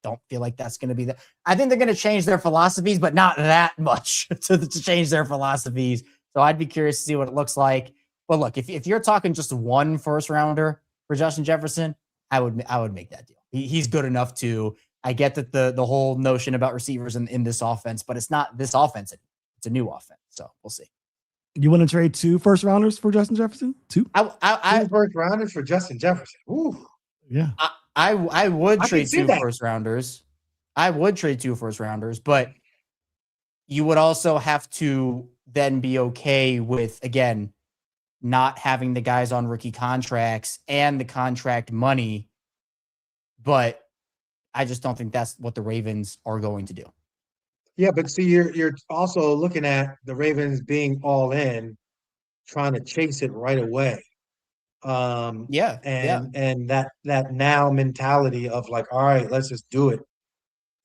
don't feel like that's going to be that. I think they're going to change their philosophies, but not that much to change their philosophies. So I'd be curious to see what it looks like. But look, if you're talking just 1 first rounder for Justin Jefferson, I would make that deal. He's good enough to. I get that the whole notion about receivers in this offense, but it's not this offense. It's a new offense. So we'll see. You want to trade 2 first rounders for Justin Jefferson? 2? 2 first rounders for Justin Jefferson. Ooh. Yeah. I would trade 2 first rounders. I would trade 2 first rounders, but you would also have to then be okay with, again, not having the guys on rookie contracts and the contract money. But I just don't think that's what the Ravens are going to do. Yeah, but see, you're also looking at the Ravens being all in, trying to chase it right away. And that now mentality of like, all right, let's just do it,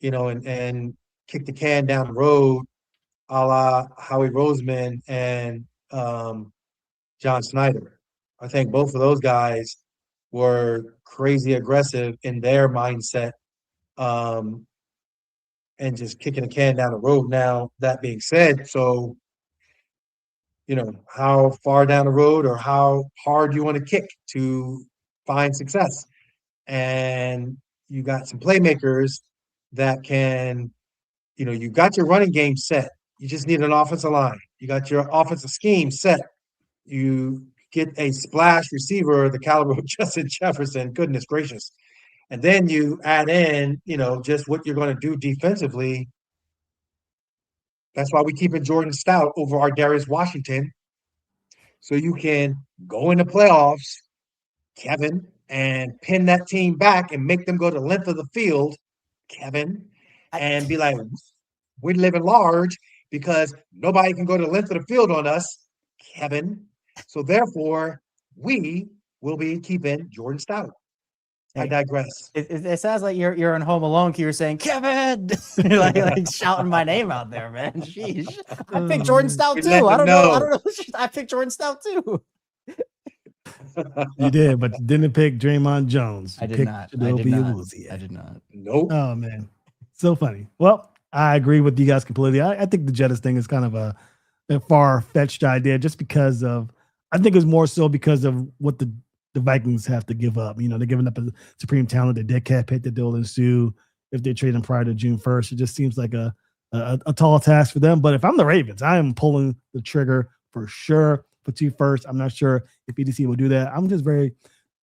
and kick the can down the road, a la Howie Roseman and John Snyder. I think both of those guys were crazy aggressive in their mindset. And just kicking a can down the road. Now, that being said, so, how far down the road or how hard you want to kick to find success. And you got some playmakers that can, you got your running game set. You just need an offensive line. You got your offensive scheme set. You get a splash receiver, the caliber of Justin Jefferson, goodness gracious. And then you add in, just what you're going to do defensively. That's why we keep Jordan Stout over our Darius Washington. So you can go into playoffs, Kevin, and pin that team back and make them go the length of the field, Kevin, and be like, we're living large because nobody can go to the length of the field on us, Kevin. So therefore, we will be keeping Jordan Stout. I digress. It sounds like you're in Home Alone. You were saying, Kevin, you're like shouting my name out there, man. Sheesh. I picked Jordan Stout too. I don't know. I picked Jordan Stout too. You did, but you didn't pick Draymond Jones. I did not. Nope. Oh man, so funny. Well, I agree with you guys completely. I think the Jettis thing is kind of a far-fetched idea, just because of. I think it's more so because of what the Vikings have to give up. They're giving up a supreme talent that Dick Cat picked, the Doyle Sue. If they trade him prior to June 1st, it just seems like a tall task for them. But if I'm the Ravens, I am pulling the trigger for sure for 2 first. I'm not sure if EDC will do that. I'm just very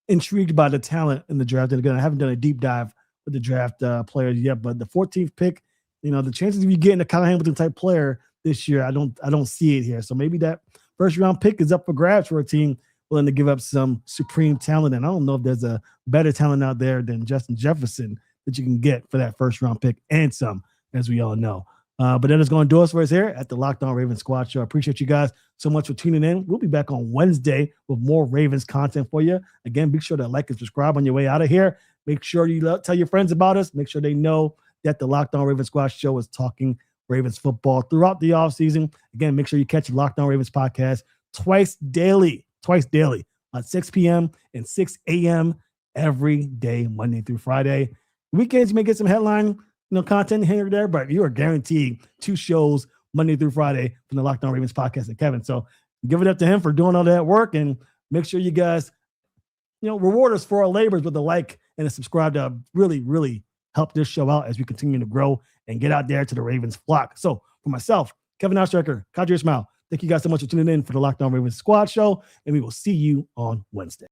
intrigued by the talent in the draft. And again, I haven't done a deep dive with the draft players yet, but the 14th pick, the chances of you getting a Kyle Hamilton type player this year, I don't see it here. So maybe that first round pick is up for grabs for a team willing to give up some supreme talent. And I don't know if there's a better talent out there than Justin Jefferson that you can get for that first round pick and some, as we all know. But that is going to do us for us here at the Locked On Ravens Squad Show. I appreciate you guys so much for tuning in. We'll be back on Wednesday with more Ravens content for you. Again, be sure to like and subscribe on your way out of here. Make sure you tell your friends about us. Make sure they know that the Locked On Ravens Squad Show is talking Ravens football throughout the offseason. Again, make sure you catch the Locked On Ravens podcast twice daily at 6 p.m. and 6 a.m. every day, Monday through Friday. Weekends, you may get some headline content here or there, but you are guaranteed 2 shows Monday through Friday from the Locked On Ravens podcast and Kevin. So give it up to him for doing all that work, and make sure you guys, reward us for our labors with a like and a subscribe to really, really help this show out as we continue to grow and get out there to the Ravens flock. So for myself, Kevin Oestreicher, Kadri Ismail, thank you guys so much for tuning in for the Locked On Ravens Squad Show, and we will see you on Wednesday.